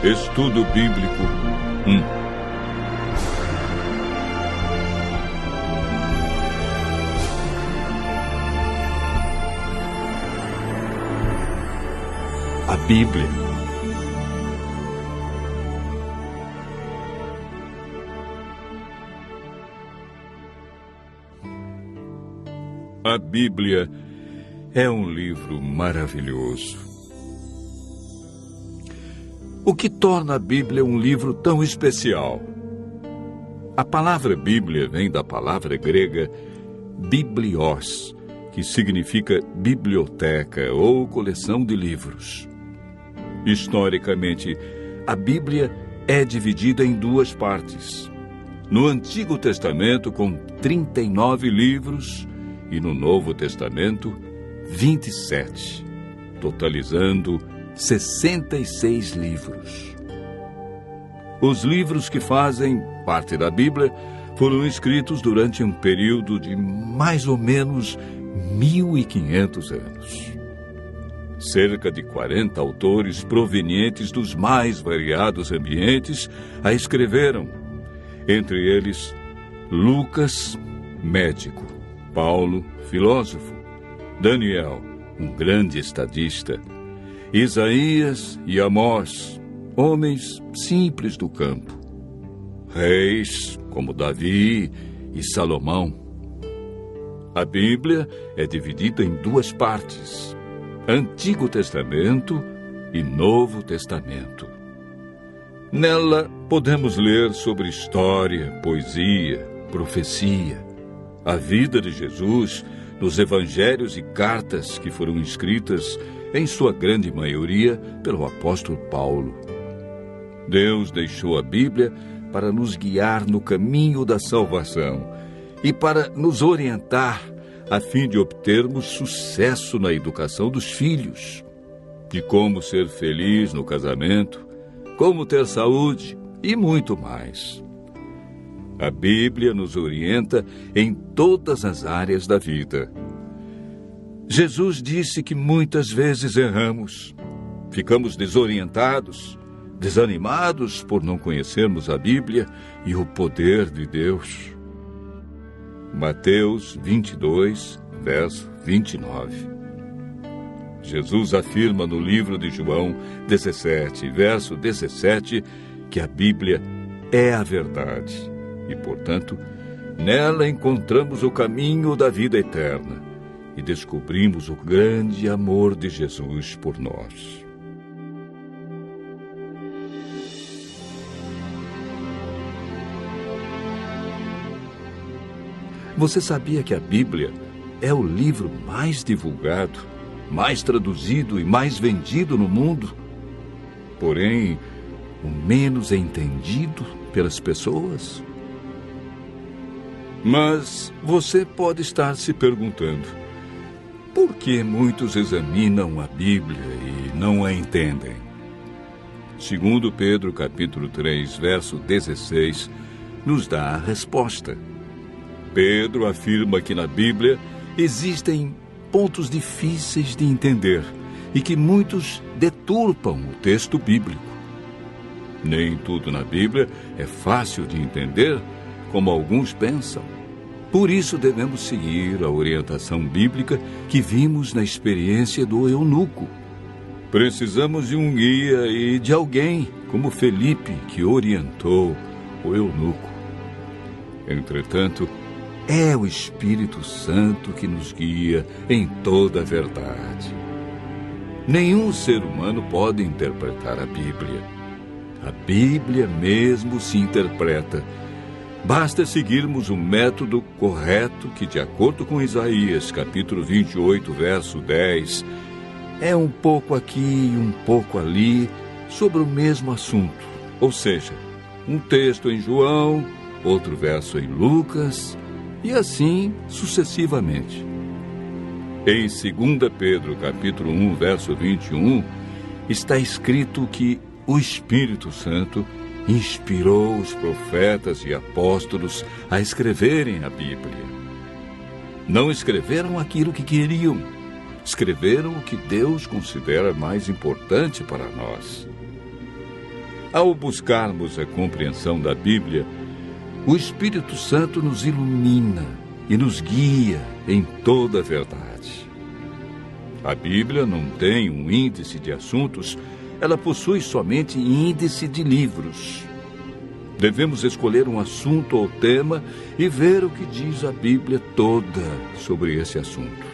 Estudo Bíblico 1. A Bíblia. A Bíblia é um livro maravilhoso. O que torna a Bíblia um livro tão especial? A palavra Bíblia vem da palavra grega biblios, que significa biblioteca ou coleção de livros. Historicamente, a Bíblia é dividida em duas partes. No Antigo Testamento, com 39 livros, e no Novo Testamento, 27, totalizando 66 livros. Os livros que fazem parte da Bíblia foram escritos durante um período de mais ou menos 1.500 anos. Cerca de 40 autores provenientes dos mais variados ambientes a escreveram. Entre eles, Lucas, médico; Paulo, filósofo; Daniel, um grande estadista; Isaías e Amós, homens simples do campo; reis como Davi e Salomão. A Bíblia é dividida em duas partes: Antigo Testamento e Novo Testamento. Nela podemos ler sobre história, poesia, profecia, a vida de Jesus nos evangelhos e cartas que foram escritas, em sua grande maioria, pelo apóstolo Paulo. Deus deixou a Bíblia para nos guiar no caminho da salvação e para nos orientar a fim de obtermos sucesso na educação dos filhos, de como ser feliz no casamento, como ter saúde e muito mais. A Bíblia nos orienta em todas as áreas da vida. Jesus disse que muitas vezes erramos, ficamos desorientados, desanimados por não conhecermos a Bíblia e o poder de Deus. Mateus 22, verso 29. Jesus afirma no livro de João 17, verso 17, que a Bíblia é a verdade e, portanto, nela encontramos o caminho da vida eterna e descobrimos o grande amor de Jesus por nós. Você sabia que a Bíblia é o livro mais divulgado, mais traduzido e mais vendido no mundo? Porém, o menos entendido pelas pessoas? Mas você pode estar se perguntando: por que muitos examinam a Bíblia e não a entendem? Segundo Pedro, capítulo 3, verso 16, nos dá a resposta. Pedro afirma que na Bíblia existem pontos difíceis de entender e que muitos deturpam o texto bíblico. Nem tudo na Bíblia é fácil de entender, como alguns pensam. Por isso devemos seguir a orientação bíblica que vimos na experiência do eunuco. Precisamos de um guia e de alguém como Felipe, que orientou o eunuco. Entretanto, é o Espírito Santo que nos guia em toda a verdade. Nenhum ser humano pode interpretar a Bíblia. A Bíblia mesmo se interpreta. Basta seguirmos o método correto que, de acordo com Isaías, capítulo 28, verso 10, é um pouco aqui e um pouco ali sobre o mesmo assunto. Ou seja, um texto em João, outro verso em Lucas, e assim sucessivamente. Em 2 Pedro, capítulo 1, verso 21, está escrito que o Espírito Santo inspirou os profetas e apóstolos a escreverem a Bíblia. Não escreveram aquilo que queriam, escreveram o que Deus considera mais importante para nós. Ao buscarmos a compreensão da Bíblia, o Espírito Santo nos ilumina e nos guia em toda a verdade. A Bíblia não tem um índice de assuntos, ela possui somente índice de livros. Devemos escolher um assunto ou tema e ver o que diz a Bíblia toda sobre esse assunto.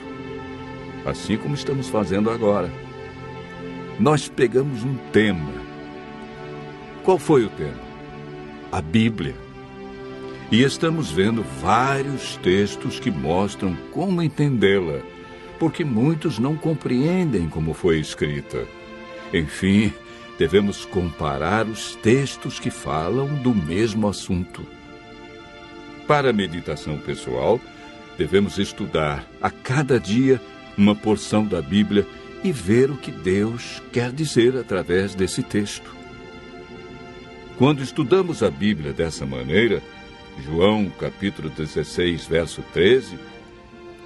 Assim como estamos fazendo agora. Nós pegamos um tema. Qual foi o tema? A Bíblia. E estamos vendo vários textos que mostram como entendê-la, porque muitos não compreendem como foi escrita. Enfim, devemos comparar os textos que falam do mesmo assunto. Para a meditação pessoal, devemos estudar a cada dia uma porção da Bíblia e ver o que Deus quer dizer através desse texto. Quando estudamos a Bíblia dessa maneira, João capítulo 16, verso 13,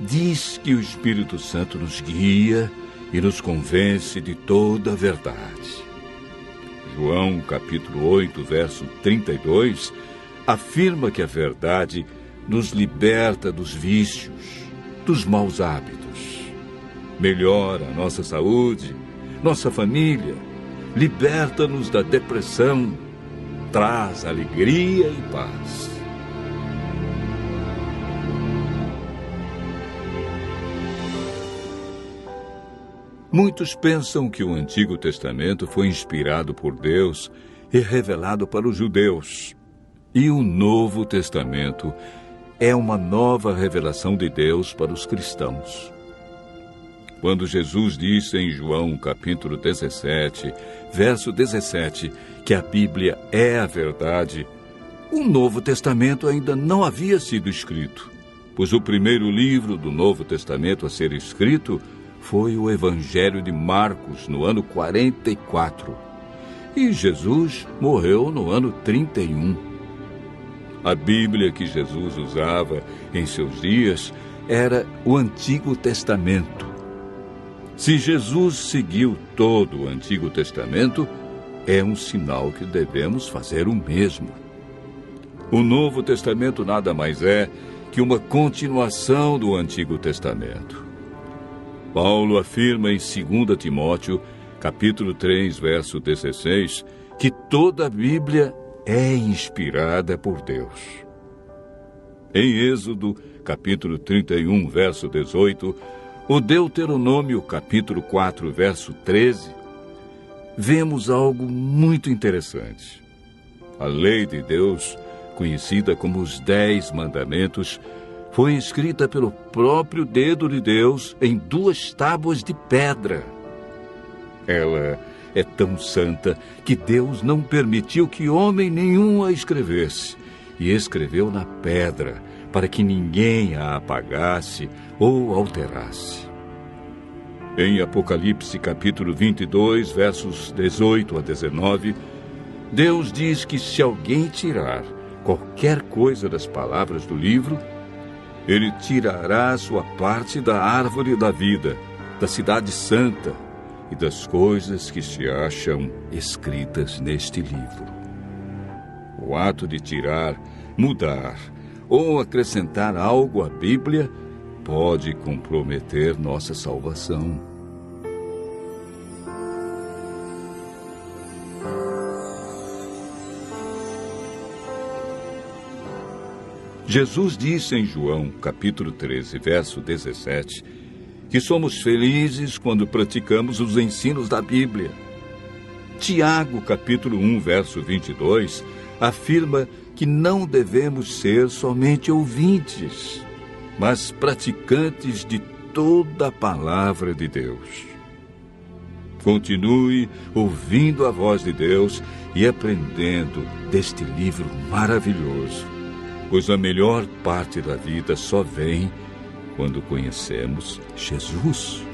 diz que o Espírito Santo nos guia e nos convence de toda a verdade. João capítulo 8, verso 32, afirma que a verdade nos liberta dos vícios, dos maus hábitos, melhora a nossa saúde, nossa família, liberta-nos da depressão, traz alegria e paz. Muitos pensam que o Antigo Testamento foi inspirado por Deus e revelado para os judeus. E o Novo Testamento é uma nova revelação de Deus para os cristãos. Quando Jesus disse em João capítulo 17, verso 17, que a Bíblia é a verdade, o Novo Testamento ainda não havia sido escrito, pois o primeiro livro do Novo Testamento a ser escrito foi o Evangelho de Marcos, no ano 44. E Jesus morreu no ano 31. A Bíblia que Jesus usava em seus dias era o Antigo Testamento. Se Jesus seguiu todo o Antigo Testamento, é um sinal que devemos fazer o mesmo. O Novo Testamento nada mais é que uma continuação do Antigo Testamento. Paulo afirma em 2 Timóteo, capítulo 3, verso 16, que toda a Bíblia é inspirada por Deus. Em Êxodo, capítulo 31, verso 18, o Deuteronômio, capítulo 4, verso 13, vemos algo muito interessante. A lei de Deus, conhecida como os 10 Mandamentos, foi escrita pelo próprio dedo de Deus em 2 tábuas de pedra. Ela é tão santa que Deus não permitiu que homem nenhum a escrevesse, e escreveu na pedra, para que ninguém a apagasse ou alterasse. Em Apocalipse capítulo 22, versos 18 a 19, Deus diz que se alguém tirar qualquer coisa das palavras do livro, Ele tirará a sua parte da árvore da vida, da cidade santa e das coisas que se acham escritas neste livro. O ato de tirar, mudar ou acrescentar algo à Bíblia pode comprometer nossa salvação. Jesus disse em João, capítulo 13, verso 17, que somos felizes quando praticamos os ensinos da Bíblia. Tiago, capítulo 1, verso 22, afirma que não devemos ser somente ouvintes, mas praticantes de toda a palavra de Deus. Continue ouvindo a voz de Deus e aprendendo deste livro maravilhoso, pois a melhor parte da vida só vem quando conhecemos Jesus.